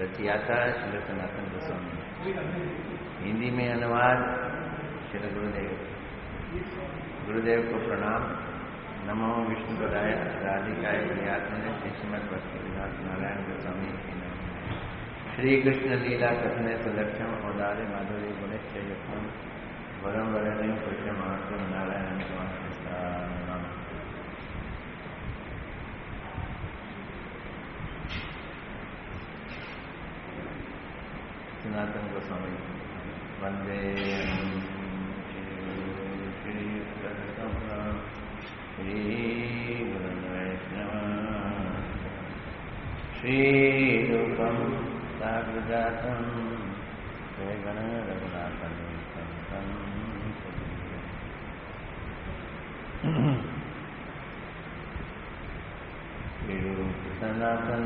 रचयाता श्री सनातन गोस्वामी। हिंदी में अनुवाद श्री गुरुदेव को प्रणाम। नमो विष्णु पदाय राधिकाय प्रियात्मने श्रीमद् भक्तिवेदांत नारायण गोस्वामी के नाम। श्री कृष्ण लीला कथने सदक्षम औदार्य माधुर्य गुणश्च यत्नम वरम वरण्यम पुरुषमार्गम नारायण नाम। सनातन गोस्वामी वंदे श्री गुरु वैष्णव श्री रूपम साग्रजातम जय गण रघुनाथम सनातन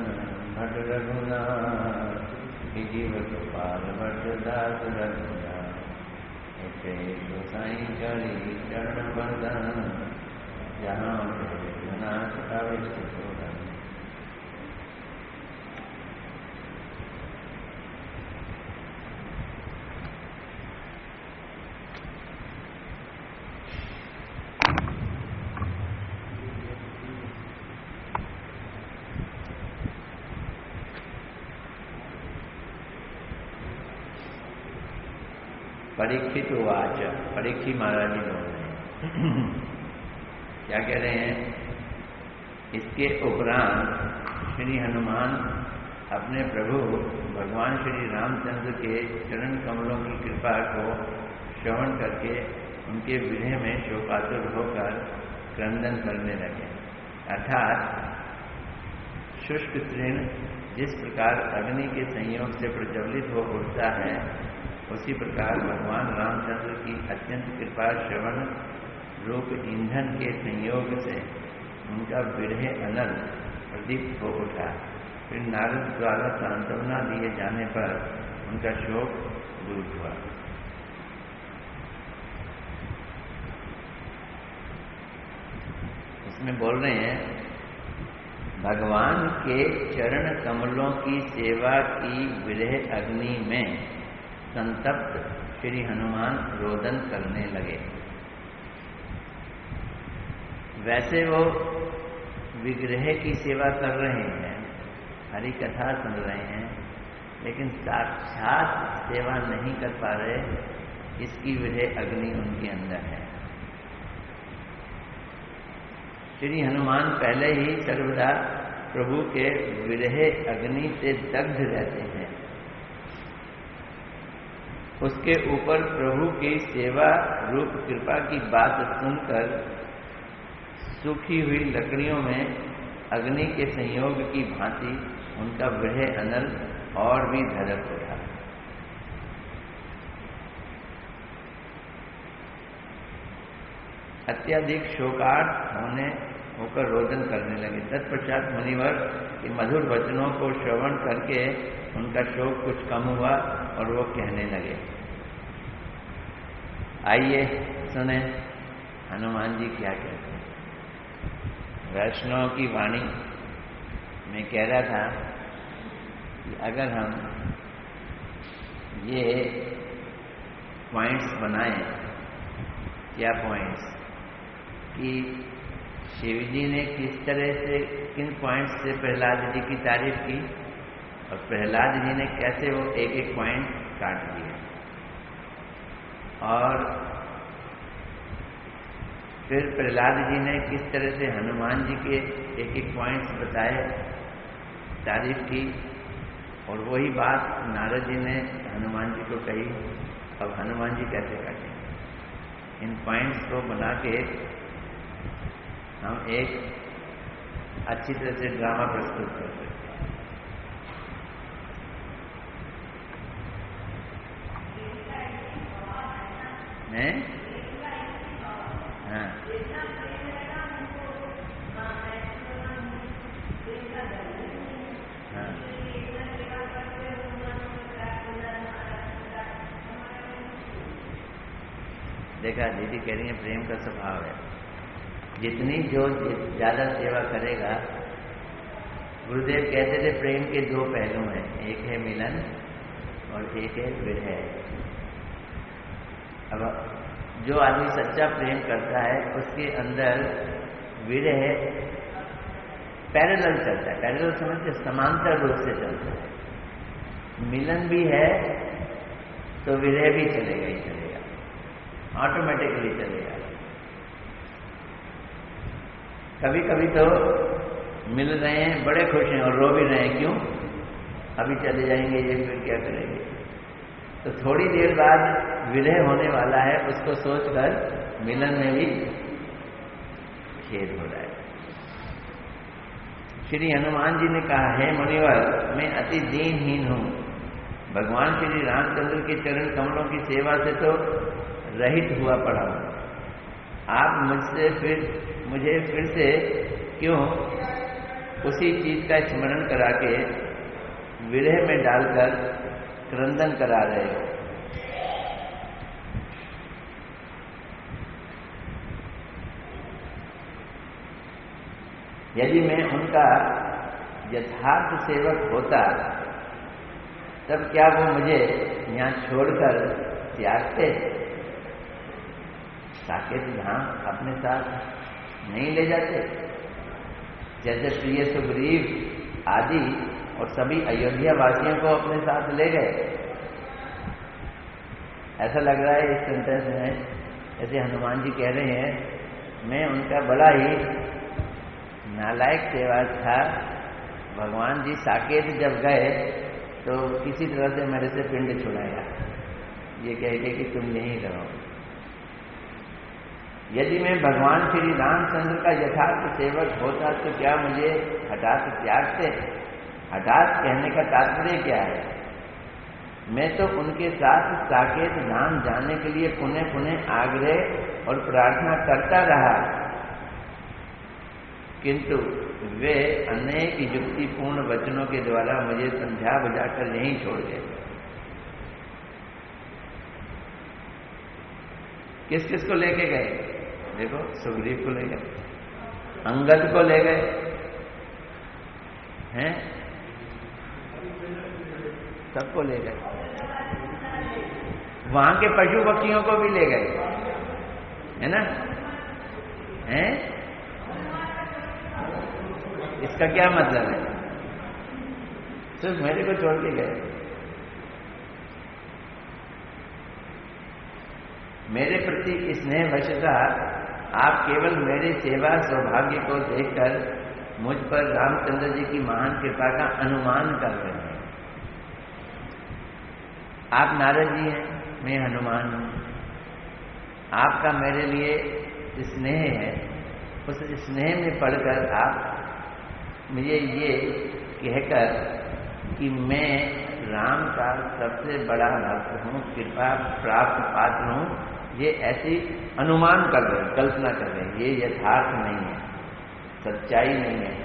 भट रघुनाथ जीव गोपाल भट दास रघुनाथ ऐसे गोसाई करी चरण बंदन जहाँ रघुनाथ अविष्ट शोधन। परीक्षित वाच, परीक्षित महाराज जी बोल रहे हैं। क्या कह रहे हैं? इसके उपरांत श्री हनुमान अपने प्रभु भगवान श्री रामचंद्र के चरण कमलों की कृपा को श्रवण करके उनके विरह में शोकातुर होकर क्रंदन करने लगे। अर्थात शुष्क तृण जिस प्रकार अग्नि के संयोग से प्रज्वलित हो उठता है, उसी प्रकार भगवान रामचंद्र की अत्यंत कृपा श्रवण रूप ईंधन के संयोग से उनका विरह अनल प्रदीप्त हो उठा। फिर नारद द्वारा सांत्वना दिए जाने पर उनका शोक दूर हुआ। इसमें बोल रहे हैं, भगवान के चरण कमलों की सेवा की विरह अग्नि में संतप्त श्री हनुमान रोदन करने लगे। वैसे वो विग्रह की सेवा कर रहे हैं, हरि कथा सुन रहे हैं, लेकिन साक्षात सेवा नहीं कर पा रहे, इसकी विरह अग्नि उनके अंदर है। श्री हनुमान पहले ही सर्वदा प्रभु के विरह अग्नि से दग्ध रहते हैं। उसके ऊपर प्रभु की सेवा रूप कृपा की बात सुनकर सूखी हुई लकड़ियों में अग्नि के संयोग की भांति उनका विरह अनल और भी धड़क उठा। अत्यधिक शोकार्त होकर रोदन करने लगे। तत्पश्चात मुनिवर के मधुर वचनों को श्रवण करके उनका शोक कुछ कम हुआ और वो कहने लगे। आइए सुने हनुमान जी क्या कहते हैं। वैष्णव की वाणी में कह रहा था कि अगर हम ये पॉइंट्स बनाएं, क्या पॉइंट्स, कि शिव जी ने किस तरह से किन पॉइंट्स से प्रहलाद जी की तारीफ की और प्रहलाद जी ने कैसे वो एक एक पॉइंट काट दिया, और फिर प्रहलाद जी ने किस तरह से हनुमान जी के एक एक पॉइंट्स बताए, तारीफ की, और वही बात नारद जी ने हनुमान जी को कही। अब हनुमान जी कैसे काटेंगे? इन पॉइंट्स को बना के हम एक अच्छी तरह से ड्रामा प्रस्तुत कर सकते हैं। हाँ, हाँ, देखा दीदी कह रही है प्रेम का स्वभाव है। जितनी जो ज़्यादा सेवा करेगा गुरुदेव कहते थे प्रेम के दो पहलू हैं, एक है मिलन और एक है विरह। अब जो आदमी सच्चा प्रेम करता है उसके अंदर विरह पैरेलल चलता है, पैरेलल समझते समांतर रूप से चलता है। मिलन भी है तो विरह भी चलेगा ही चलेगा, ऑटोमेटिकली चलेगा। कभी कभी तो मिल रहे हैं, बड़े खुश हैं और रो भी रहे हैं, क्यों? अभी चले जाएंगे ये, फिर क्या करेंगे? तो थोड़ी देर बाद विरह होने वाला है, उसको सोचकर मिलन में भी खेद हो रहा है। श्री हनुमान जी ने कहा, है मुनिवर, मैं अति दीनहीन हूं। भगवान श्री रामचंद्र के चरण कमलों की सेवा से तो रहित हुआ पड़ा हूं। आप मुझे फिर से क्यों उसी चीज का स्मरण करा के विरह में डालकर क्रंदन करा रहे हो? यदि मैं उनका यथार्थ सेवक होता तब क्या वो मुझे यहां छोड़कर त्यागते? साकेत धाम अपने साथ नहीं ले जाते? जैसे प्रिय सुग्रीव आदि और सभी अयोध्या वासियों को अपने साथ ले गए। ऐसा लग रहा है इस सेंटेंस में जैसे हनुमान जी कह रहे हैं, मैं उनका बड़ा ही नालायक सेवक था। भगवान जी साकेत जब गए तो किसी तरह से मेरे से पिंड छुड़ाया, ये कह के कि तुम यहीं रहो। यदि मैं भगवान श्री रामचंद्र का यथार्थ सेवक होता तो क्या मुझे हठात त्यागते? हठात कहने का तात्पर्य क्या है? मैं तो उनके साथ साकेत धाम जाने के लिए पुनः पुनः आग्रह और प्रार्थना करता रहा, किंतु वे अनेक युक्तिपूर्ण वचनों के द्वारा मुझे समझा बुझाकर यहीं छोड़ गए। किस किस को लेके गए? देखो, सुग्रीव को ले गए, अंगद को ले गए हैं, सबको ले गए, वहां के पशु पक्षियों को भी ले गए, है ना? हैं? इसका क्या मतलब है? सिर्फ मेरे को छोड़ के गए। मेरे प्रति स्नेह वशतः आप केवल मेरे सेवा सौभाग्य को देखकर मुझ पर रामचंद्र जी की महान कृपा का अनुमान कर रहे हैं। आप नारद जी हैं, मैं हनुमान हूं। आपका मेरे लिए स्नेह है, उस स्नेह में पढ़कर आप मुझे ये कहकर कि मैं राम का सबसे बड़ा भक्त हूं, कृपा प्राप्त पात्र हूं, ये ऐसी अनुमान कर रहे हैं, कल्पना कर रहे हैं। ये यथार्थ नहीं है, सच्चाई नहीं है।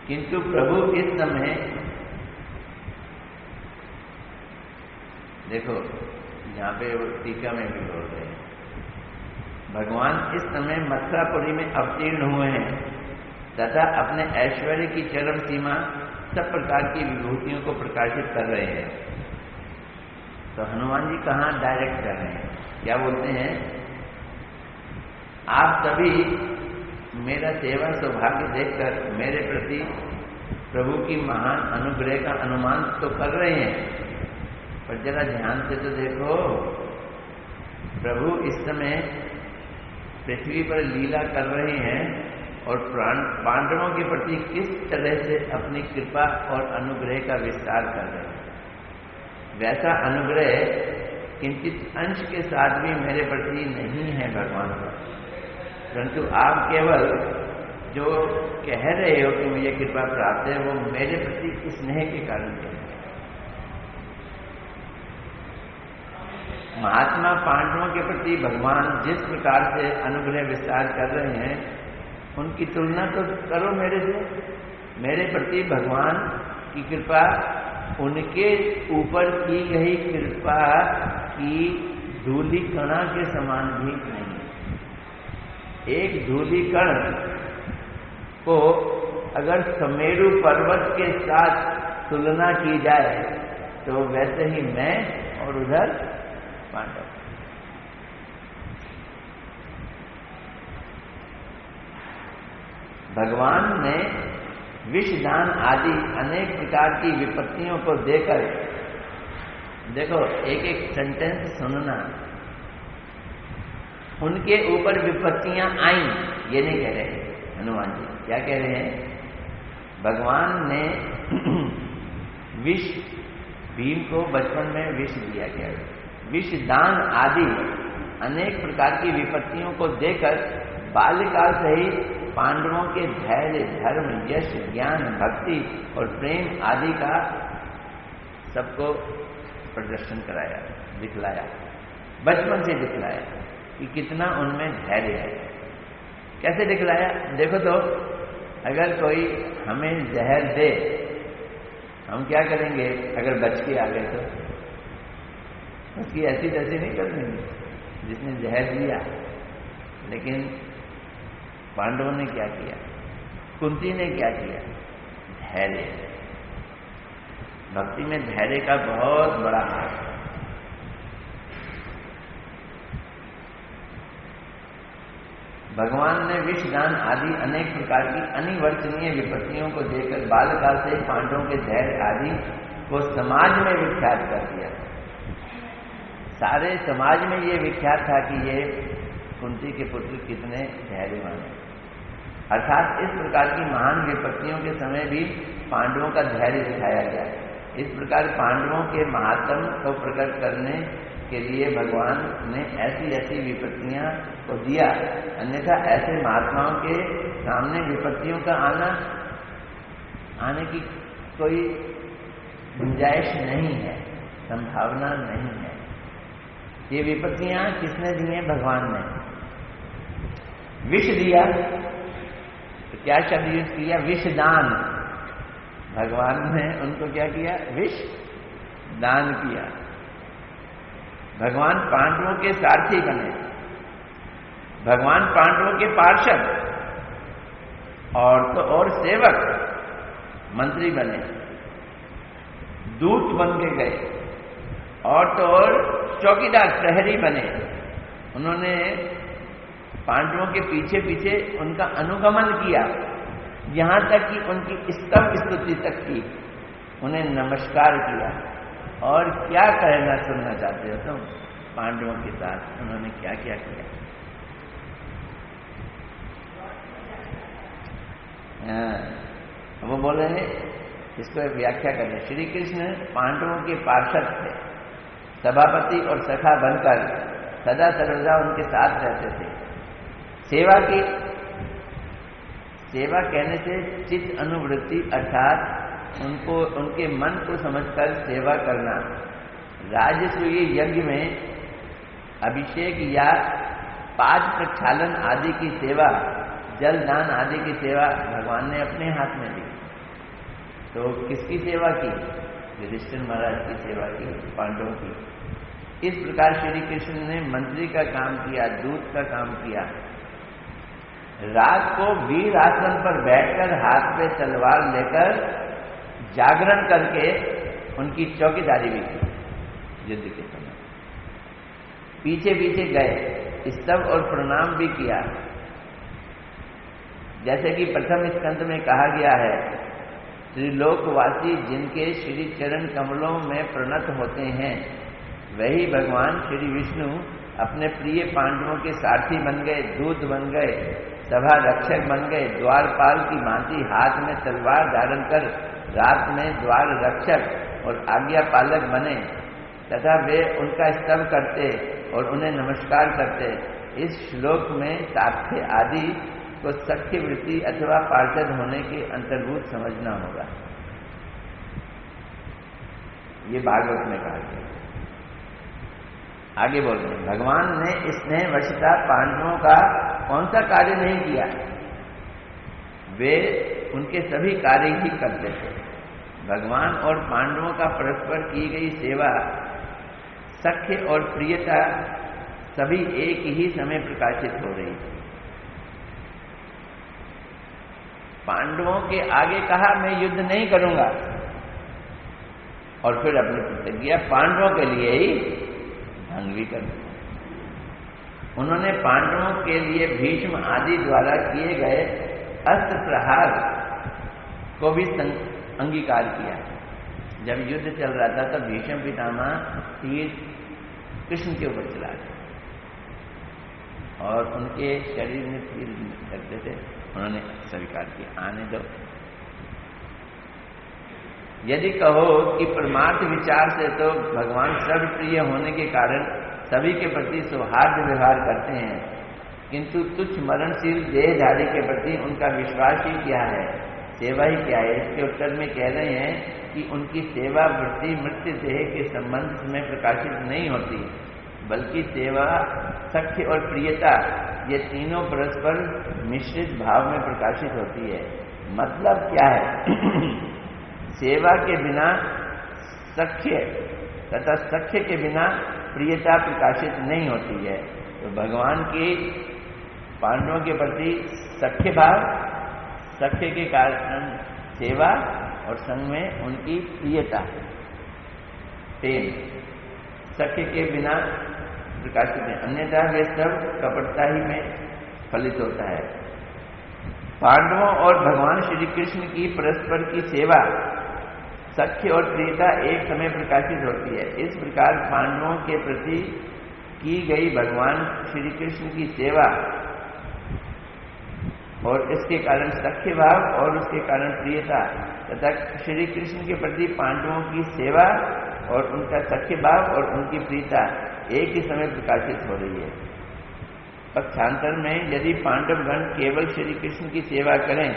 किंतु प्रभु इस समय, देखो यहां पे टीका में भी बोल रहे हैं, भगवान इस समय मथुरापुरी में अवतीर्ण हुए हैं तथा अपने ऐश्वर्य की चरम सीमा सब प्रकार की विभूतियों को प्रकाशित कर रहे हैं। तो हनुमान जी कहाँ डायरेक्ट कर रहे हैं? क्या बोलते हैं? आप सभी मेरा सेवा सौभाग्य देखकर मेरे प्रति प्रभु की महान अनुग्रह का अनुमान तो कर रहे हैं, पर जरा ध्यान से तो देखो, प्रभु इस समय पृथ्वी पर लीला कर रहे हैं और पांडवों के प्रति किस तरह से अपनी कृपा और अनुग्रह का विस्तार कर रहे हैं। वैसा अनुग्रह किंचित अंश के साथ भी मेरे प्रति नहीं है भगवान का, परंतु आप केवल जो कह रहे हो कि मुझे कृपा प्राप्त है, वो मेरे प्रति स्नेह के कारण कह रहे हैं। महात्मा पांडवों के प्रति भगवान जिस प्रकार से अनुग्रह विस्तार कर रहे हैं, उनकी तुलना तो करो मेरे से। मेरे प्रति भगवान की कृपा उनके ऊपर की गई कृपा की धूलि कणा के समान भी नहीं। एक धूलि कण को अगर सुमेरु पर्वत के साथ तुलना की जाए तो वैसे ही मैं और उधर पांडव। भगवान ने विषदान आदि अनेक प्रकार की विपत्तियों को देकर, देखो एक एक सेंटेंस सुनना, उनके ऊपर विपत्तियां आई ये नहीं कह रहे हनुमान जी। क्या कह रहे हैं? भगवान ने विष, भीम को बचपन में विष दिया गया, विषदान आदि अनेक प्रकार की विपत्तियों को देकर बाल्यकाल से ही पांडवों के धैर्य, धर्म, यश, ज्ञान, भक्ति और प्रेम आदि का सबको प्रदर्शन कराया, दिखलाया, बचपन से दिखलाया कि कितना उनमें धैर्य है। कैसे दिखलाया? देखो तो, अगर कोई हमें जहर दे, हम क्या करेंगे? अगर बच के आ गए तो उसकी ऐसी तैसी नहीं कर देंगे जिसने जहर दिया। लेकिन पांडवों ने क्या किया? कुंती ने क्या किया? धैर्य। भक्ति में धैर्य का बहुत बड़ा हाथ है। भगवान ने विषदान आदि अनेक प्रकार की अनिवर्चनीय विपत्तियों को देकर बाल्यकाल से पांडवों के धैर्य आदि को समाज में विख्यात कर दिया। सारे समाज में ये विख्यात था कि ये कुंती के पुत्र कितने धैर्यवान हैं। अर्थात इस प्रकार की महान विपत्तियों के समय भी पांडवों का धैर्य दिखाया गया। इस प्रकार पांडवों के महात्म को प्रकट करने के लिए भगवान ने ऐसी ऐसी विपत्तियां को दिया, अन्यथा ऐसे महात्माओं के सामने विपत्तियों का आने की कोई गुंजाइश नहीं है, संभावना नहीं है। ये विपत्तियां किसने दी हैं? भगवान ने। विष दिया तो क्या शब्द यूज किया? विषदान। भगवान ने उनको क्या किया? विष दान किया। भगवान पांडवों के सारथी बने, भगवान पांडवों के पार्षद और तो और सेवक, मंत्री बने, दूत बन के गए और तो और चौकीदार, प्रहरी बने। उन्होंने पांडवों के पीछे पीछे उनका अनुगमन किया, यहां तक कि उनकी स्तव स्तुति तक की, उन्हें नमस्कार किया। और क्या कहना सुनना चाहते हो तुम? पांडवों के साथ उन्होंने क्या क्या किया? वो बोल रहे हैं, इसको व्याख्या करें। श्री कृष्ण पांडवों के पार्षद थे, सभापति और सखा बनकर सदा सर्वदा उनके साथ रहते थे। सेवा की, सेवा कहने से चित्त अनुवृत्ति अर्थात उनको, उनके मन को समझकर सेवा करना। राजसूय यज्ञ में अभिषेक या पाद प्रक्षालन आदि की सेवा, जलदान आदि की सेवा भगवान ने अपने हाथ में दी। तो किसकी सेवा की? युधिष्ठिर महाराज की सेवा की, पांडवों की। इस प्रकार श्री कृष्ण ने मंत्री का काम किया, दूत का काम किया। रात को वीर आसन पर बैठकर हाथ में तलवार लेकर जागरण करके उनकी चौकीदारी भी की। युद्ध के समय पीछे पीछे गए, स्तव और प्रणाम भी किया। जैसे कि प्रथम स्कंद में कहा गया है, त्रिलोकवासी जिनके श्री चरण कमलों में प्रणत होते हैं, वही भगवान श्री विष्णु अपने प्रिय पांडवों के सारथी बन गए, दूत बन गए, सभा रक्षक बन गए, द्वारपाल की भांति हाथ में तलवार धारण कर रात में द्वार रक्षक और आज्ञा पालक बने तथा वे उनका स्तव करते और उन्हें नमस्कार करते। इस श्लोक में साक्ष्य आदि को सख्य वृत्ति अथवा पार्षद होने के अंतर्भूत समझना होगा। ये भागवत में कहा गया। आगे बोल रहे हैं, भगवान ने स्नेह वशता पांडवों का कौन सा कार्य नहीं किया? वे उनके सभी कार्य ही करते थे। भगवान और पांडवों का परस्पर की गई सेवा, सख्य और प्रियता सभी एक ही समय प्रकाशित हो रही थी। पांडवों के आगे कहा मैं युद्ध नहीं करूंगा, और फिर अपनी प्रतिज्ञा पांडवों के लिए ही भंग भी कर दी। उन्होंने पांडवों के लिए भीष्म आदि द्वारा किए गए अस्त्र प्रहार को भी अंगीकार किया। जब युद्ध चल रहा था तो भीष्म पितामह तीर कृष्ण के ऊपर चला गए और उनके शरीर में तीर लगते थे। उन्होंने स्वीकार किया, आने दो। यदि कहो कि परमार्थ विचार से तो भगवान सर्वप्रिय होने के कारण सभी के प्रति सौहार्द व्यवहार करते हैं, किंतु तुच्छ मरणशील देहधारी के प्रति उनका विश्वास ही क्या है, सेवा ही क्या है? इसके उत्तर में कह रहे हैं कि उनकी सेवा वृत्ति मृत्यु देह के संबंध में प्रकाशित नहीं होती, बल्कि सेवा, सख्य और प्रियता ये तीनों परस्पर मिश्रित भाव में प्रकाशित होती है। मतलब क्या है? सेवा के बिना सख्य तथा सख्य के बिना प्रियता प्रकाशित नहीं होती है। तो भगवान की पांडवों के प्रति सख्य भाव, सख्य के कारण सेवा और संग में उनकी प्रियता, प्रेम सख्य के बिना प्रकाशित है, अन्यथा वे सब कपटता ही में फलित होता है। पांडवों और भगवान श्री कृष्ण की परस्पर की सेवा, सख्य और प्रियता एक समय प्रकाशित होती है। इस प्रकार पांडवों के प्रति की गई भगवान श्री कृष्ण की सेवा और इसके कारण सख्य भाव और उसके कारण प्रियता तथा श्री कृष्ण के प्रति पांडवों की सेवा और उनका सख्य भाव और उनकी प्रियता एक ही समय प्रकाशित हो रही है। पक्षांतर में यदि पांडवगण केवल श्री कृष्ण की सेवा करें,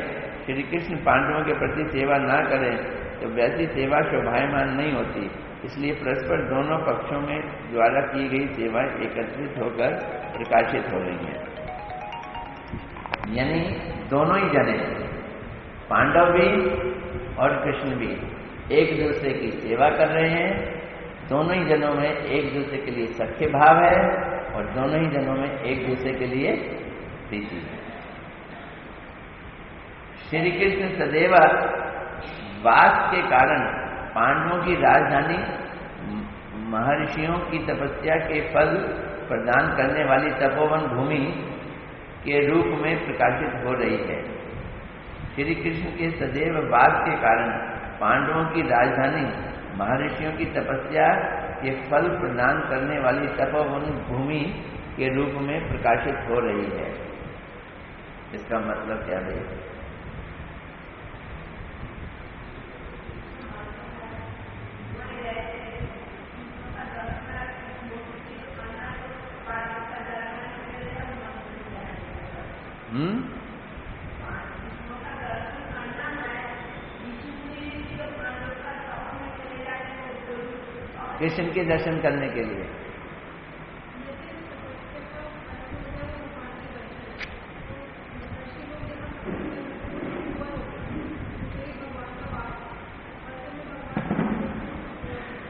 श्री कृष्ण पांडवों के प्रति सेवा ना करें, तो वैसी सेवा शोभायमान नहीं होती। इसलिए परस्पर दोनों पक्षों में द्वारा की गई सेवा एकत्रित होकर प्रकाशित हो रही है। यानी दोनों ही जने, पांडव भी और कृष्ण भी एक दूसरे की सेवा कर रहे हैं। दोनों ही जनों में एक दूसरे के लिए सख्य भाव है और दोनों ही जनों में एक दूसरे के लिए प्रीति है। श्री कृष्ण सदैव वास के कारण पांडवों की राजधानी महर्षियों की तपस्या के फल प्रदान करने वाली तपोवन भूमि के रूप में प्रकाशित हो रही है। श्री कृष्ण के सदैव वास के कारण पांडवों की राजधानी महर्षियों की तपस्या के फल प्रदान करने वाली तपोवन भूमि के रूप में प्रकाशित हो रही है। इसका मतलब क्या है? कृष्ण के दर्शन करने के लिए।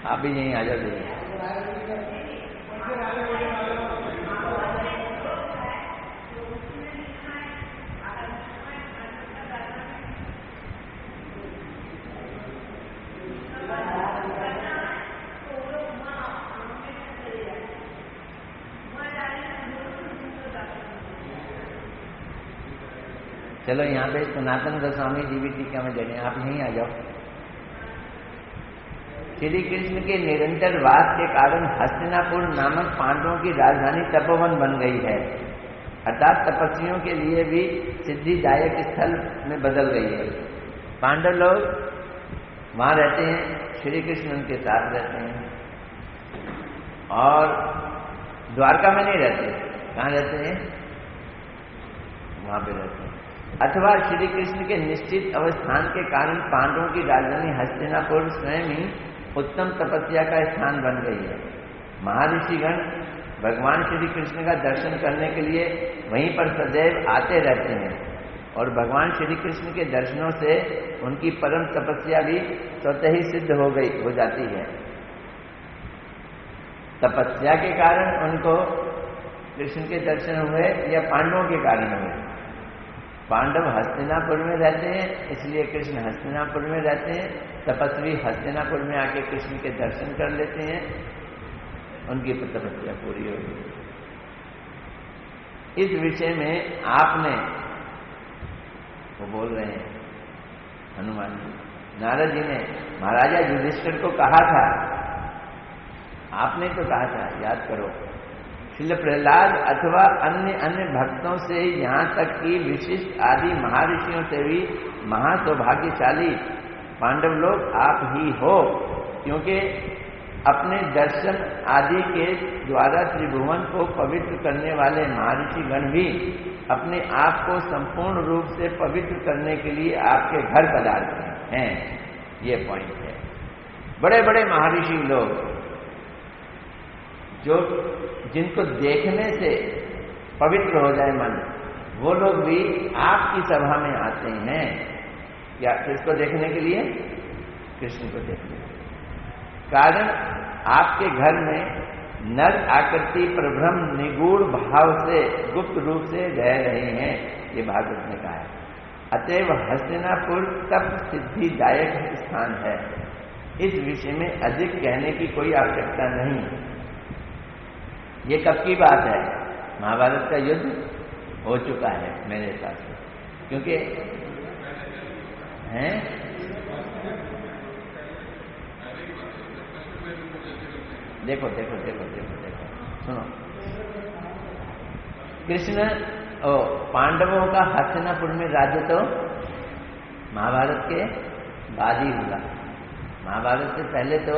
आप भी यहीं आ जाओ। चलो यहाँ पे सनातन गोस्वामी जी भी टीका में जगह, आप यहीं आ जाओ। श्री कृष्ण के निरंतर वास के कारण हस्तिनापुर नामक पांडवों की राजधानी तपोवन बन गई है, अर्थात तपस्वियों के लिए भी सिद्धिदायक स्थल में बदल गई है। पांडव लोग वहां रहते हैं, श्री कृष्ण उनके साथ रहते हैं और द्वारका में नहीं रहते। कहाँ रहते हैं? वहां पे रहते हैं। अथवा श्री कृष्ण के निश्चित अवस्थान के कारण पांडवों की राजधानी हस्तिनापुर स्वयं ही उत्तम तपस्या का स्थान बन गई है। महर्षिगण भगवान श्री कृष्ण का दर्शन करने के लिए वहीं पर सदैव आते रहते हैं। और भगवान श्री कृष्ण के दर्शनों से उनकी परम तपस्या भी स्वतः ही सिद्ध हो जाती है। तपस्या के कारण उनको कृष्ण के दर्शन हुए या पांडवों के कारण हुए? पांडव हस्तिनापुर में रहते हैं, इसलिए कृष्ण हस्तिनापुर में रहते हैं। तपस्वी हस्तिनापुर में आके कृष्ण के दर्शन कर लेते हैं, उनकी तपस्या पूरी होगी। इस विषय में आपने, वो बोल रहे हैं हनुमान जी, नारद जी ने महाराजा युधिष्ठिर को कहा था, आपने तो कहा था, याद करो, श्रील प्रहलाद अथवा अन्य भक्तों से यहाँ तक कि विशिष्ट आदि महर्षियों से भी महासौभाग्यशाली पांडव लोग आप ही हो, क्योंकि अपने दर्शन आदि के द्वारा त्रिभुवन को पवित्र करने वाले महर्षि गण भी अपने आप को संपूर्ण रूप से पवित्र करने के लिए आपके घर पधारते हैं। ये पॉइंट है। बड़े बड़े महर्षि लोग जो जिनको देखने से पवित्र हो जाए मन, वो लोग भी आपकी सभा में आते हैं। क्या? किसको देखने के लिए? कृष्ण को देखने के लिए। कारण आपके घर में नर आकृति प्रभ्रम निगूढ़ भाव से गुप्त रूप से रह रहे हैं, ये भागवत ने कहा है। अतएव हस्तिनापुर तप सिद्धिदायक स्थान है। इस विषय में अधिक कहने की कोई आवश्यकता नहीं। ये कब की बात है? महाभारत का युद्ध हो चुका है मेरे हिसाब से, क्योंकि हैं देखो सुनो, कृष्ण पांडवों का हस्तिनापुर में राज्य तो महाभारत के बाद ही हुआ। महाभारत से पहले तो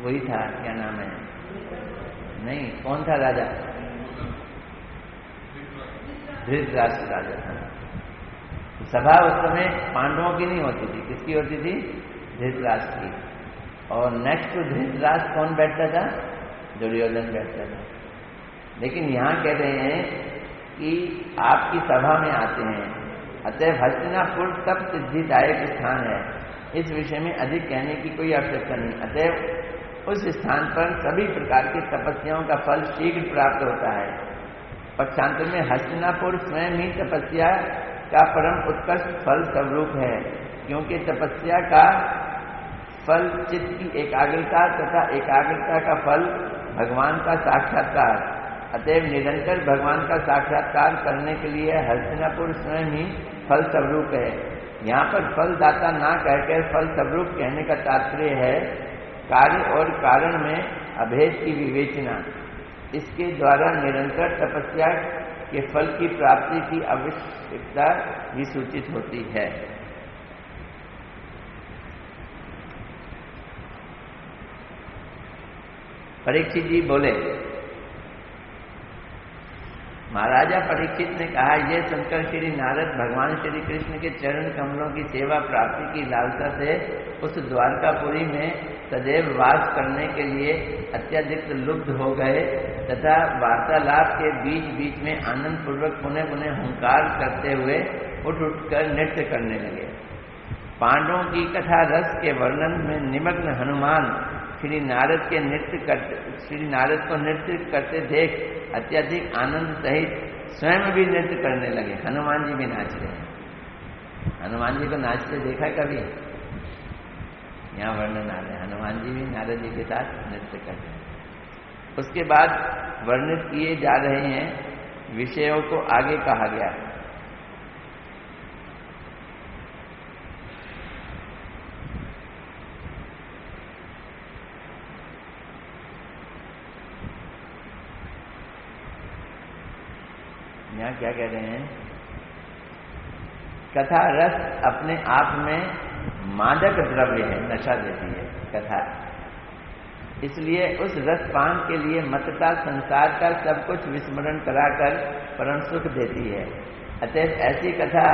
वही था, क्या नाम है, नहीं, कौन था राजा? धृतराष्ट्र राजा था। सभा उस समय पांडवों की नहीं होती थी, किसकी होती थी? धृतराष्ट्र की। और नेक्स्ट टू धृतराष्ट्र कौन बैठता था? दुर्योधन बैठता था। लेकिन यहाँ कह रहे हैं कि आपकी सभा में आते हैं, अतएव हस्तिनापुर तप सिद्धिदायक स्थान है। इस विषय में अधिक कहने की कोई आवश्यकता नहीं। अतएव उस स्थान पर सभी प्रकार की तपस्याओं का फल शीघ्र प्राप्त होता है। पक्षांतर में हस्तिनापुर स्वयं ही तपस्या का परम उत्कृष्ट फल स्वरूप है, क्योंकि तपस्या का फल चित्त की एकाग्रता तथा एकाग्रता का फल भगवान का साक्षात्कार। अतएव निरंतर भगवान का साक्षात्कार करने के लिए हस्तिनापुर स्वयं ही फल स्वरूप है। यहाँ पर फलदाता ना कहकर फल स्वरूप कहने का तात्पर्य है कार्य और कारण में अभेद की विवेचना। इसके द्वारा निरंतर तपस्या के फल की प्राप्ति की आवश्यकता भी सूचित होती है। परीक्षित जी बोले, महाराजा परीक्षित ने कहा, यह सुनकर श्री नारद भगवान श्री कृष्ण के चरण कमलों की सेवा प्राप्ति की लालसा से उस द्वारकापुरी में सदैव वास करने के लिए अत्यधिक लुब्ध हो गए तथा वार्तालाप के बीच बीच में आनंद पूर्वक पुनः पुनः हुंकार करते हुए उठकर नृत्य करने लगे। पांडवों की कथा रस के वर्णन में निमग्न हनुमान श्री नारद को नृत्य करते देख अत्यधिक आनंद सहित स्वयं भी नृत्य करने लगे। हनुमान जी भी नाच रहे हैं। हनुमान जी को नाचते देखा कभी? यहाँ वर्णन आ रहे हैं, हनुमान जी भी नारद जी के साथ नृत्य करते हैं। उसके बाद वर्णित किए जा रहे हैं विषयों को आगे कहा गया। यहाँ क्या कह रहे हैं? कथा रस अपने आप में मादक द्रव्य है, नशा देती है कथा। इसलिए उस रसपान के लिए मतता संसार का सब कुछ विस्मरण कराकर परम सुख देती है। अतएव ऐसी कथा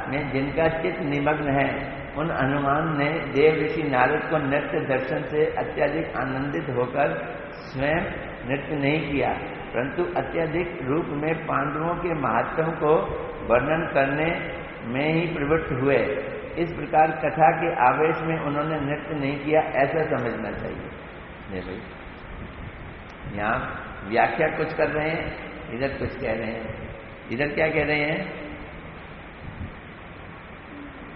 में जिनका चित्त निमग्न है, उन हनुमान ने देव ऋषि नारद को नृत्य दर्शन से अत्यधिक आनंदित होकर स्वयं नृत्य नहीं किया, परंतु अत्यधिक रूप में पांडवों के महात्म को वर्णन करने में ही प्रवृत्त हुए। इस प्रकार कथा के आवेश में उन्होंने नृत्य नहीं किया, ऐसा समझना चाहिए। ये भाई यहाँ व्याख्या कुछ कर रहे हैं, इधर कुछ कह रहे हैं। इधर क्या कह रहे हैं?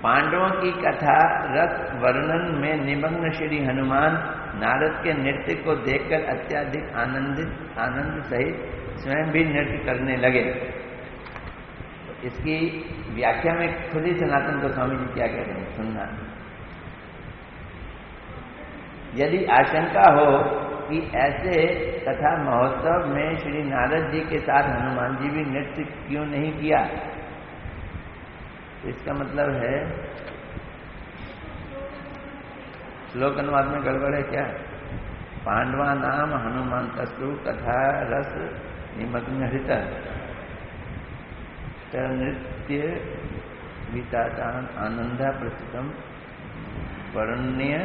पांडवों की कथा रस वर्णन में निमग्न श्री हनुमान नारद के नृत्य को देखकर अत्यधिक आनंद सहित स्वयं भी नृत्य करने लगे। इसकी व्याख्या में खुद ही सनातन गोस्वामी जी क्या कह रहे हैं, सुनना। यदि आशंका हो कि ऐसे कथा महोत्सव में श्री नारद जी के साथ हनुमान जी भी नृत्य क्यों नहीं किया, तो इसका मतलब है श्लोक अनुवाद में गड़बड़ है क्या? पांडवा नाम हनुमान तस्तु कथा रस निमग्न हृत नृत्य वितातान आनंदा प्रस्तुतम वर्ण्य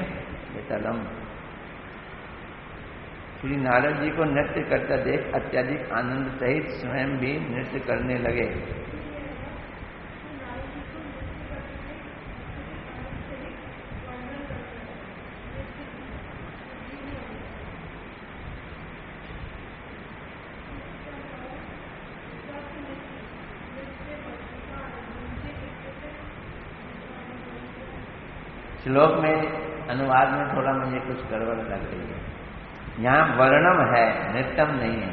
वितलम। श्री नारद जी को नृत्य करता देख अत्यधिक आनंद सहित स्वयं भी नृत्य करने लगे। श्लोक में अनुवाद में थोड़ा मुझे कुछ गड़बड़ लग रही है। यहाँ वर्णम है, नृत्यम नहीं है।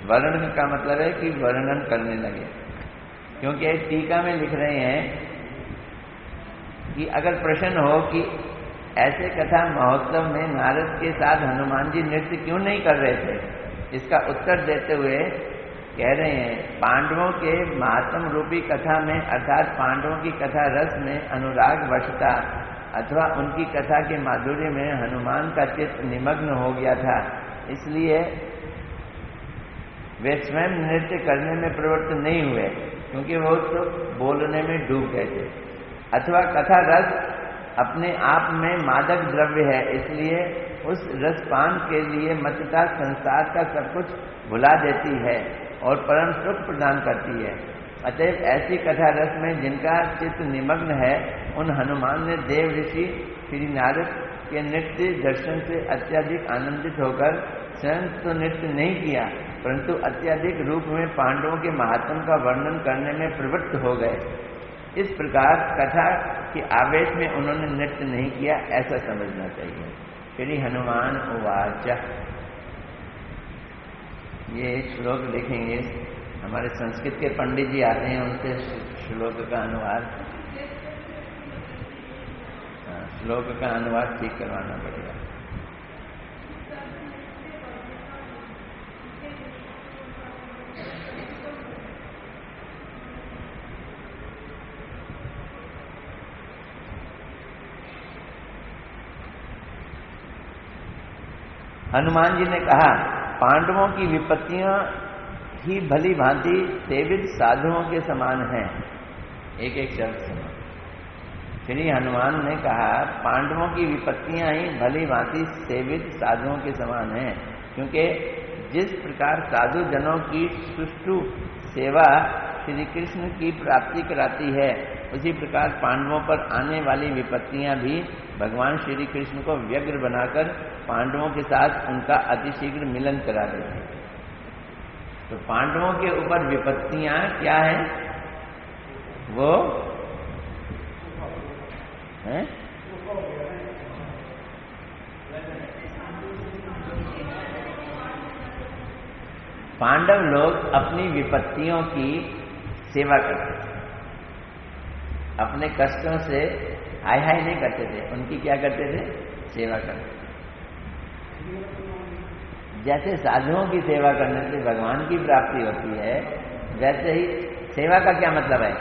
वर्णन का मतलब है कि वर्णन करने लगे, क्योंकि टीका में लिख रहे हैं कि अगर प्रश्न हो कि ऐसे कथा महोत्सव में नारद के साथ हनुमान जी नृत्य क्यों नहीं कर रहे थे, इसका उत्तर देते हुए कह रहे हैं पांडवों के महात्म रूपी कथा में अर्थात पांडवों की कथा रस में अनुराग वशता अथवा उनकी कथा के माधुर्य में हनुमान का चित्त निमग्न हो गया था, इसलिए वे स्वयं नृत्य करने में प्रवृत्त नहीं हुए, क्योंकि वो तो बोलने में डूब गए थे। अथवा कथा रस अपने आप में मादक द्रव्य है, इसलिए उस रसपान के लिए मत्तता संसार का सब कुछ भुला देती है और परम सुख प्रदान करती है। अतएव ऐसी कथा रस में जिनका चित्त निमग्न है, उन हनुमान ने देव ऋषि श्री नारद के नृत्य दर्शन से अत्यधिक आनंदित होकर स्वयं तो नृत्य नहीं किया, परंतु अत्यधिक रूप में पांडवों के महात्म का वर्णन करने में प्रवृत्त हो गए। इस प्रकार कथा के आवेश में उन्होंने नृत्य नहीं किया, ऐसा समझना चाहिए। श्री हनुमान उवाच, ये श्लोक लिखेंगे, हमारे संस्कृत के पंडित जी आते हैं, उनसे श्लोक का अनुवाद श्लोक का अनुवाद ठीक करवाना पड़ेगा। हनुमान जी ने कहा, पांडवों की विपत्तियां ही भली भांति सेवित साधुओं के समान हैं। एक एक शब्द सुनो। श्री हनुमान ने कहा, पांडवों की विपत्तियां ही भली भांति सेवित साधुओं के समान हैं, क्योंकि जिस प्रकार साधु जनों की सुष्ठु सेवा श्री कृष्ण की प्राप्ति कराती है, उसी प्रकार पांडवों पर आने वाली विपत्तियां भी भगवान श्री कृष्ण को व्यग्र बनाकर पांडवों के साथ उनका अतिशीघ्र मिलन करा देते हैं। तो पांडवों के ऊपर विपत्तियां क्या है? वो है पांडव लोग अपनी विपत्तियों की सेवा करते थे, अपने कष्टों से हाय हाय नहीं करते थे, उनकी क्या करते थे? सेवा करते थे। जैसे साधुओं की सेवा करने से भगवान की प्राप्ति होती है, वैसे ही सेवा का क्या मतलब है?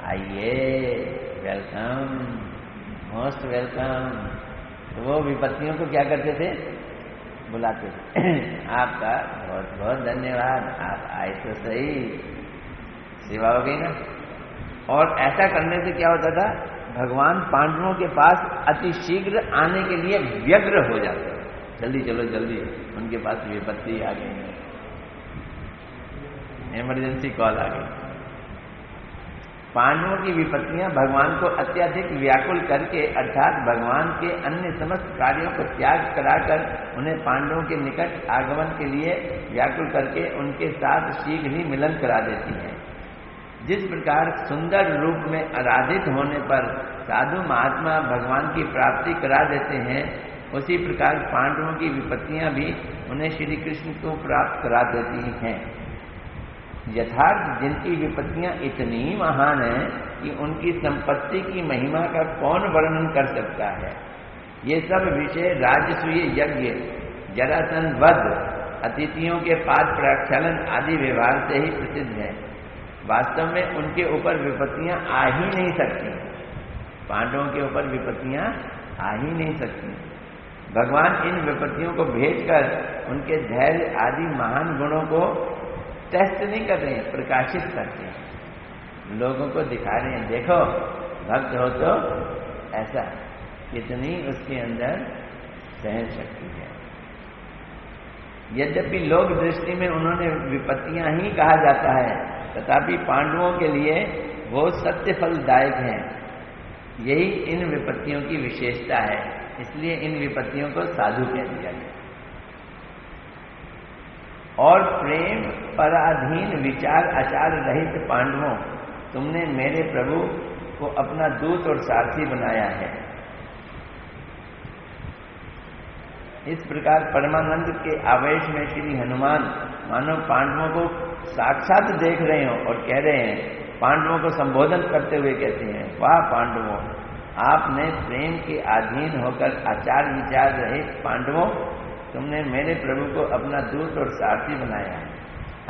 आइए, वेलकम, मोस्ट वेलकम। तो वो विपत्तियों को क्या करते थे? बुलाते थे। आपका बहुत बहुत धन्यवाद, आप आए तो सही, सेवा हो गई ना। और ऐसा करने से क्या होता था? भगवान पांडवों के पास अतिशीघ्र आने के लिए व्यग्र हो जाते, जल्दी चलो जल्दी, उनके पास विपत्ति आ गई है। इमरजेंसी कॉल आ गई। पांडवों की विपत्तियां भगवान को अत्यधिक व्याकुल करके अर्थात भगवान के अन्य समस्त कार्यों को त्याग कराकर उन्हें पांडवों के निकट आगमन के लिए व्याकुल करके उनके साथ शीघ्र ही मिलन करा देती हैं। जिस प्रकार सुंदर रूप में आराधित होने पर साधु महात्मा भगवान की प्राप्ति करा देते हैं, उसी प्रकार पांडवों की विपत्तियां भी उन्हें श्री कृष्ण को प्राप्त करा देती हैं। यथार्थ जिनकी विपत्तियां इतनी महान हैं कि उनकी संपत्ति की महिमा का कौन वर्णन कर सकता है। ये सब विषय राजसूय यज्ञ, जरासंध वध, अतिथियों के पाद प्रक्षालन आदि व्यवहार से ही प्रसिद्ध है। वास्तव में उनके ऊपर विपत्तियां आ ही नहीं सकती। पांडवों के ऊपर विपत्तियां आ ही नहीं सकती। भगवान इन विपत्तियों को भेजकर उनके धैर्य आदि महान गुणों को टेस्ट नहीं कर रहे हैं, प्रकाशित करते हैं, लोगों को दिखा रहे हैं, देखो भक्त हो तो ऐसा, कितनी उसके अंदर सहन शक्ति है। यद्यपि लोक दृष्टि में उन्होंने विपत्तियां ही कहा जाता है, तथापि पांडवों के लिए वो सत्य फलदायक हैं। यही इन विपत्तियों की विशेषता है, इसलिए इन विपत्तियों को साधु कह दिया गया। और प्रेम पराधीन विचार आचार रहित पांडवों, तुमने मेरे प्रभु को अपना दूत और सारथी बनाया है। इस प्रकार परमानंद के आवेश में श्री हनुमान मानो पांडवों को साक्षात देख रहे हो और कह रहे हैं, पांडवों को संबोधन करते हुए कहते हैं, वाह पांडवों, आपने प्रेम के अधीन होकर आचार विचार रहित पांडवों, तुमने मेरे प्रभु को अपना दूत और सारथी बनाया है।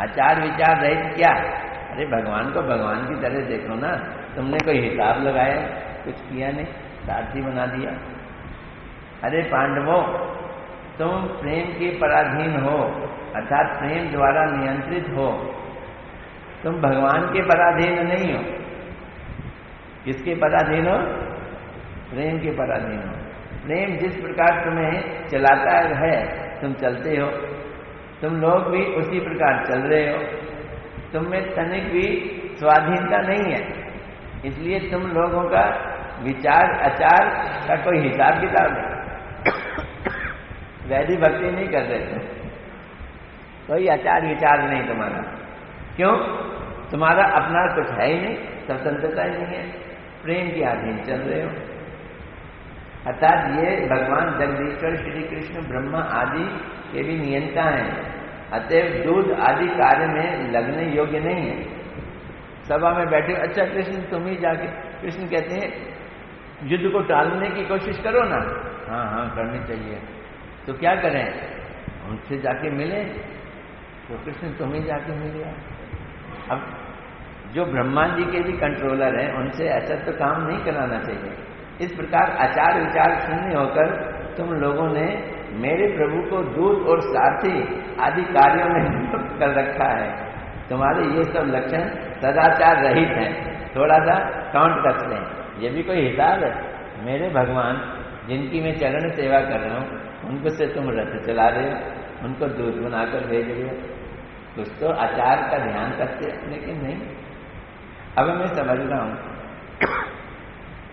आचार विचार रहित क्या? अरे भगवान को भगवान की तरह देखो ना, तुमने कोई हिसाब लगाया, कुछ किया नहीं, सारथी बना दिया। अरे पांडवों, तुम प्रेम के पराधीन हो, अर्थात प्रेम द्वारा नियंत्रित हो, तुम भगवान के पराधीन नहीं हो। किसके पराधीन हो? प्रेम के पराधीन हो। प्रेम जिस प्रकार तुम्हें चलाता है, तुम चलते हो, तुम लोग भी उसी प्रकार चल रहे हो। तुम में तनिक भी स्वाधीनता नहीं है, इसलिए तुम लोगों का विचार आचार का कोई हिसाब किताब नहीं। वैधि भक्ति नहीं कर रहे थे, कोई आचार विचार नहीं तुम्हारा। क्यों? तुम्हारा अपना कुछ है ही नहीं, स्वतंत्रता ही नहीं है, प्रेम के अधीन चल रहे हो। अर्थात ये भगवान जगदीश्वर श्री कृष्ण ब्रह्मा आदि के भी नियंता हैं, अतएव दूध आदि कार्य में लगने योग्य नहीं है। सभा में बैठे, अच्छा कृष्ण तुम ही जाके, कृष्ण कहते हैं युद्ध को टालने की कोशिश करो ना। हाँ हाँ करनी चाहिए। तो क्या करें? उनसे जाके मिले, तो कृष्ण तुम ही जाके मिले। अब जो ब्रह्मा जी के भी कंट्रोलर हैं, उनसे ऐसा तो काम नहीं कराना चाहिए। इस प्रकार आचार विचार शून्य होकर तुम लोगों ने मेरे प्रभु को दूत और सारथी आदि कार्यों में नियुक्त कर रखा है। तुम्हारे ये सब लक्षण सदाचार रहित हैं। थोड़ा सा काउंट कर लें, ये भी कोई हिसाब है? मेरे भगवान जिनकी मैं चरण सेवा कर रहा हूँ, उनको से तुम रथ चला रहे हो, उनको दूत बनाकर भेज रहे हो। कुछ तो आचार का ध्यान करते, लेकिन नहीं। अब मैं समझ रहा हूं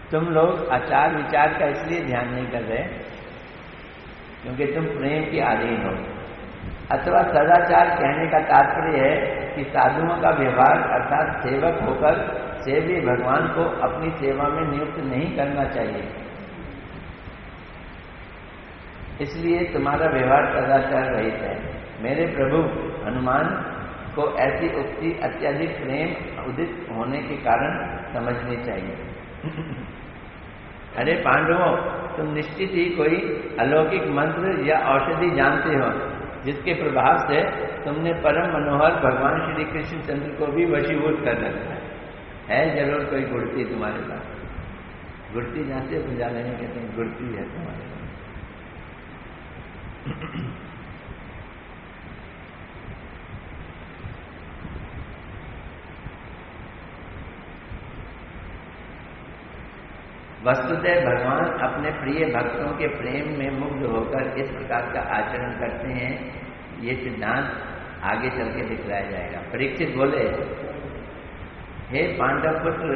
तुम लोग आचार विचार का इसलिए ध्यान नहीं कर रहे क्योंकि तुम प्रेम के अधीन हो, अथवा सदाचार कहने का तात्पर्य है कि साधुओं का व्यवहार अर्थात सेवक होकर सेव्य भगवान को अपनी सेवा में नियुक्त नहीं करना चाहिए। इसलिए तुम्हारा व्यवहार सदाचार रहित है। मेरे प्रभु हनुमान को ऐसी उक्ति अत्यधिक प्रेम उदित होने के कारण समझनी चाहिए। अरे पांडवों, तुम निश्चित ही कोई अलौकिक मंत्र या औषधि जानते हो, जिसके प्रभाव से तुमने परम मनोहर भगवान श्री कृष्ण चंद्र को भी वशीभूत कर रखा है जरूर कोई गुड़ती तुम्हारे पास। गुड़ती जानते हो? पंजाबी में कहते हैं गुड़ती है तुम्हारे पास। वस्तुतः भगवान अपने प्रिय भक्तों के प्रेम में मुग्ध होकर इस प्रकार का आचरण करते हैं। ये सिद्धांत आगे चल के दिखलाया जाएगा। परीक्षित बोले, हे पांडव पुत्र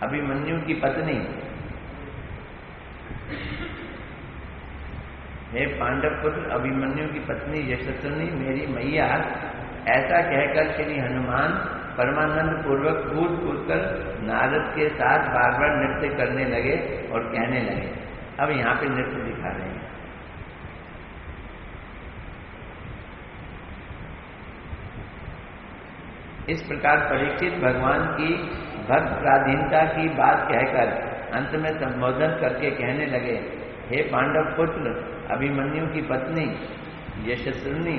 अभिमन्यु की पत्नी, हे पांडव पुत्र अभिमन्यु की पत्नी यशस्विनी मेरी मैया, ऐसा कहकर श्री हनुमान परमानंद पूर्वक कूद कूद कर नारद के साथ बार बार नृत्य करने लगे और कहने लगे। अब यहाँ पे नृत्य दिखा रहे हैं। इस प्रकार परीक्षित भगवान की भक्त पराधीनता की बात कहकर अंत में संबोधन करके कहने लगे, हे पांडव पुत्र अभिमन्यु की पत्नी यशस्विनी,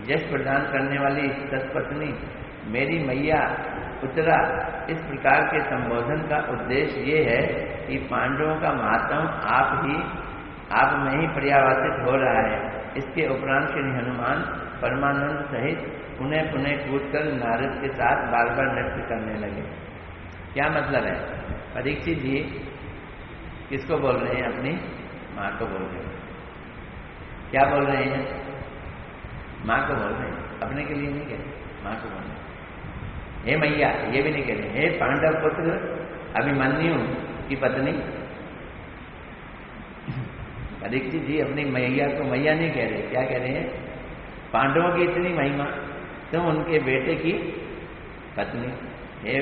यश प्रदान करने वाली सतपत्नी मेरी मैया उत्तरा। इस प्रकार के संबोधन का उद्देश्य ये है कि पांडवों का महात्म आप में ही पर्यावासित हो रहा है। इसके उपरांत श्री हनुमान परमानंद सहित पुनः पुनः कूदकर नारद के साथ बार बार नृत्य करने लगे। क्या मतलब है? परीक्षित जी किसको बोल रहे हैं? अपनी माँ को बोल रहे हैं। क्या बोल रहे हैं? माँ को बोल रहे हैं, अपने के लिए नहीं कह रहे, माँ को बोल रहे हैं। हे मैया, ये भी नहीं कह रहे, हे पांडव पुत्र अभिमन्यु की पत्नी। परीक्षित जी अपनी मैया को मैया नहीं कह रहे, क्या कह रहे हैं? पांडवों की इतनी महिमा, तुम उनके बेटे की पत्नी। हे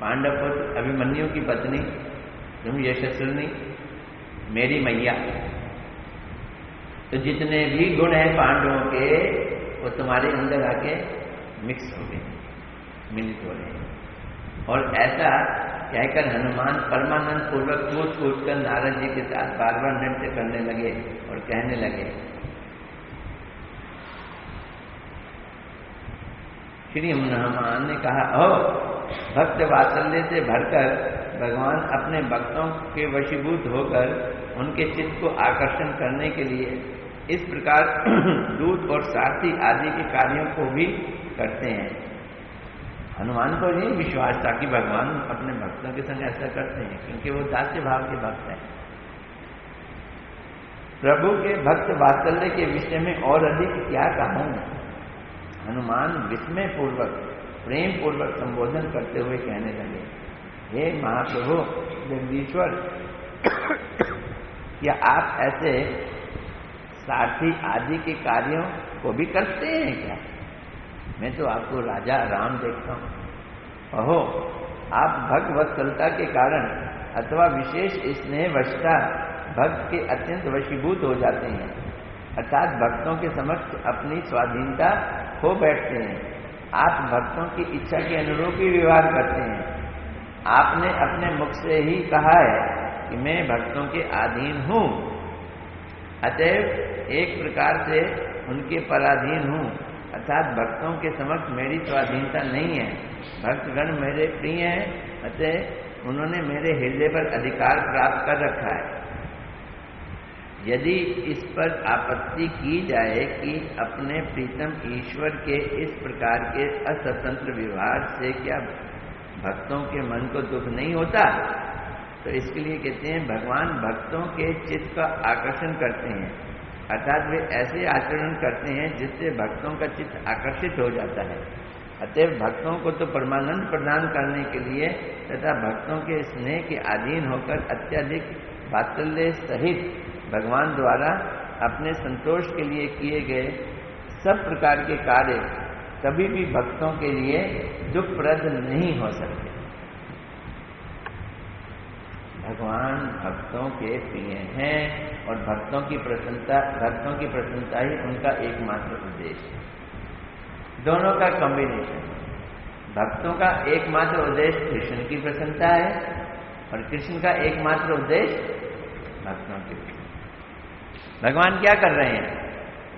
पांडव पुत्र अभिमन्यु की पत्नी, तुम यशस्विनी मेरी मैया। तो जितने भी गुण हैं पांडवों के वो तुम्हारे अंदर आके मिक्स हो गए, मिलित हो रहे हैं। और ऐसा कहकर हनुमान परमानंद पूर्वक कूद कूद कर नारद जी के साथ बार बार नृत्य करने लगे और कहने लगे। श्री हनुमान ने कहा, ओ भक्त वात्सल्य से भरकर भगवान अपने भक्तों के वशीभूत होकर उनके चित्त को आकर्षण करने के लिए इस प्रकार दूत और सारथी आदि के कार्यों को भी करते हैं। हनुमान को नहीं विश्वास था कि भगवान अपने भक्तों के संग ऐसा करते हैं, क्योंकि वो दास्य भाव के भक्त हैं। प्रभु के भक्त वात्सल्य के विषय में और अधिक क्या कहूं। हनुमान विस्मय पूर्वक प्रेम पूर्वक संबोधन करते हुए कहने लगे, हे महाप्रभु जगदीश्वर, क्या आप ऐसे सारथी आदि के कार्यों को भी करते हैं क्या? मैं तो आपको राजा राम देखता हूं। अहो, आप भगवत्सलता के कारण अथवा विशेष स्नेह वशता भक्त के अत्यंत वशीभूत हो जाते हैं, अर्थात भक्तों के समक्ष अपनी स्वाधीनता खो बैठते हैं। आप भक्तों की इच्छा के अनुरूप ही व्यवहार करते हैं। आपने अपने मुख से ही कहा है कि मैं भक्तों के अधीन हूं, अतएव एक प्रकार से उनके पराधीन हूं, अर्थात भक्तों के समक्ष मेरी स्वाधीनता नहीं है। भक्तगण मेरे प्रिय हैं, अतः उन्होंने मेरे हृदय पर अधिकार प्राप्त कर रखा है। यदि इस पर आपत्ति की जाए कि अपने प्रीतम ईश्वर के इस प्रकार के अस्वतंत्र व्यवहार से क्या भक्तों के मन को दुख नहीं होता, तो इसके लिए कहते हैं भगवान भक्तों के चित्त का आकर्षण करते हैं, अर्थात वे ऐसे आचरण करते हैं जिससे भक्तों का चित्त आकर्षित हो जाता है। अतएव भक्तों को तो परमानंद प्रदान करने के लिए तथा भक्तों के स्नेह के अधीन होकर अत्यधिक वात्सल्य सहित भगवान द्वारा अपने संतोष के लिए किए गए सब प्रकार के कार्य कभी भी भक्तों के लिए दुखप्रद नहीं हो सकते। भगवान भक्तों के प्रिय हैं और भक्तों की प्रसन्नता ही उनका एकमात्र उद्देश्य है। दोनों का कॉम्बिनेशन, भक्तों का एकमात्र उद्देश्य कृष्ण की प्रसन्नता है और कृष्ण का एकमात्र उद्देश्य भक्तों की प्रसन्नता। भगवान क्या कर रहे हैं?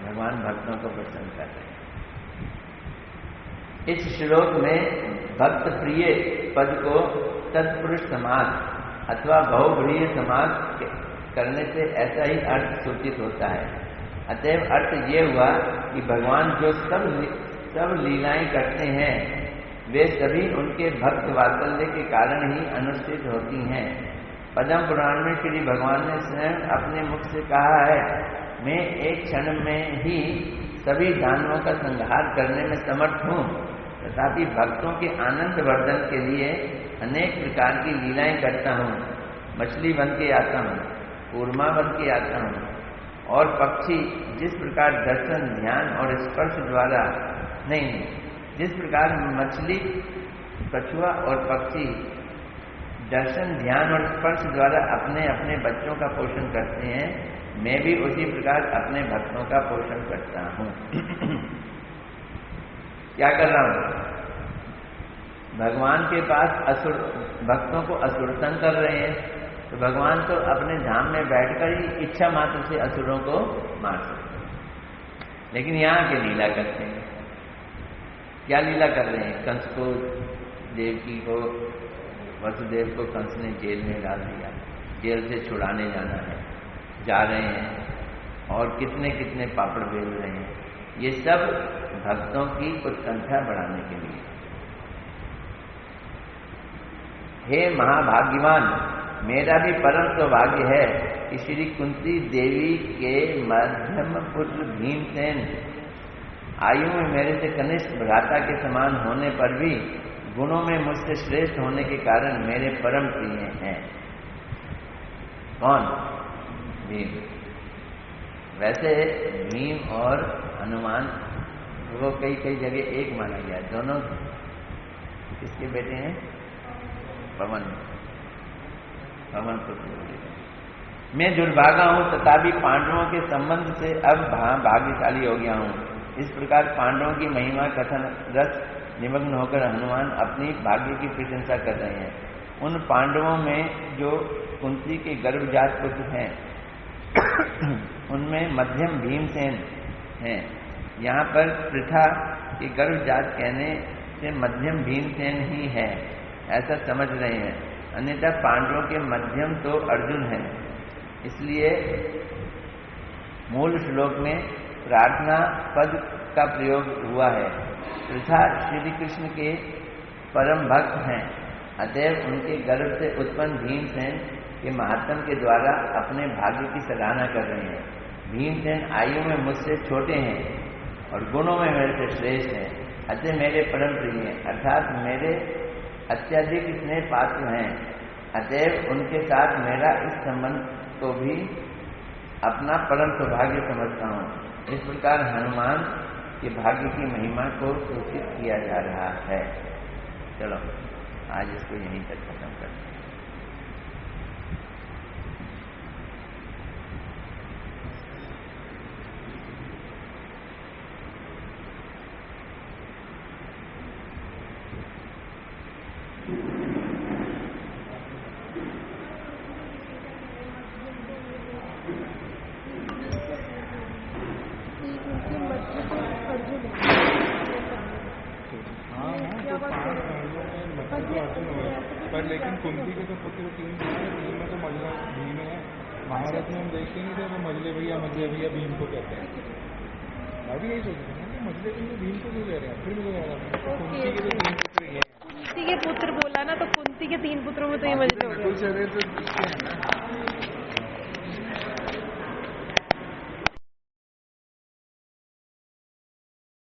भगवान भक्तों को प्रसन्न कर रहे हैं। इस श्लोक में भक्त प्रिय पद को तत्पुरुष समास अथवा बहुप्रिय समास करने से ऐसा ही अर्थ सूचित होता है। अतएव अर्थ ये हुआ कि भगवान जो सब लीलाएं करते हैं वे सभी उनके भक्त वात्सल्य के कारण ही अनुष्ठित होती हैं। पद्म पुराण में श्री भगवान ने स्वयं अपने मुख से कहा है, मैं एक क्षण में ही सभी दानवों का संहार करने में समर्थ हूँ, तथापि भक्तों के आनंद वर्धन के लिए अनेक प्रकार की लीलाएं करता हूँ। मछली बन के आता हूँ, कूर्मा बन के आता हूँ, और पक्षी जिस प्रकार दर्शन, ध्यान और स्पर्श द्वारा नहीं, जिस प्रकार मछली, कछुआ और पक्षी दर्शन, ध्यान और स्पर्श द्वारा अपने अपने बच्चों का पोषण करते हैं, मैं भी उसी प्रकार अपने भक्तों का पोषण करता हूँ। क्या कर रहा हूँ? भगवान के पास असुर भक्तों को असुरतन कर रहे हैं, तो भगवान तो अपने धाम में बैठकर ही इच्छा मात्र से असुरों को मार सकते हैं, लेकिन यहाँ के लीला करते हैं। क्या लीला कर रहे हैं? कंस को, देवकी को, वसुदेव को कंस ने जेल में डाल दिया, जेल से छुड़ाने जाना है, जा रहे हैं और कितने कितने पापड़ बेल रहे हैं। ये सब भक्तों की उत्कंठा बढ़ाने के लिए। हे महाभाग्यवान, मेरा भी परम सौभाग्य है कि श्री कुंती देवी के मध्यम पुत्र भीमसेन आयु में मेरे से कनिष्ठ भ्राता के समान होने पर भी गुणों में मुझसे श्रेष्ठ होने के कारण मेरे परम प्रिय हैं। कौन? भीम। वैसे भीम और हनुमान वो कई कई जगह एक माना गया। दोनों किसके बेटे हैं? पवन पुत्र। मैं दुर्भागा हूं, तथापि पांडवों के संबंध से अब भाग्यशाली हो गया हूं। इस प्रकार पांडवों की महिमा कथन रस निमग्न होकर हनुमान अपनी भाग्य की प्रशंसा कर रहे हैं। उन पांडवों में जो कुंती के गर्भजात पुत्र हैं उनमें मध्यम भीमसेन हैं। यहाँ पर पृथा के गर्भजात कहने से मध्यम भीमसेन ही है ऐसा समझ रहे हैं, अन्यथा पांडवों के मध्यम तो अर्जुन है। इसलिए मूल श्लोक में प्रार्थना पद का प्रयोग हुआ है। पृथा श्री कृष्ण के परम भक्त हैं, अतएव उनके गर्भ से उत्पन्न भीमसेन के महात्म के द्वारा अपने भाग्य की सराहना कर रहे हैं। भीमसेन आयु में मुझसे छोटे हैं और गुणों में मेरे से श्रेष्ठ हैं, अतः मेरे परम प्रिय हैं, अर्थात मेरे अत्यधिक स्नेह पात्र हैं। अतएव उनके साथ मेरा इस संबंध को भी अपना परम सौभाग्य समझता हूँ। इस प्रकार हनुमान के भाग्य की महिमा को सूचित किया जा रहा है। चलो आज इसको यहीं तक खत्म करते हैं। पर लेकिन कुंती के तो पुत्र 3 भीम में तो मजला भीम है। महाभारत में हम देखते नहीं थे वो मजले भैया भीम को कहते हैं। मैं भी यही सोच रहा हूँ मजले भैया भीम को क्यों कह रहे हैं। फिर मुझे याद आया कुंती के तो 3 पुत्र ही हैं। कुंती के पुत्र बोला ना, तो कुंती के 3 पुत्रों में तो ये मजले हो गए।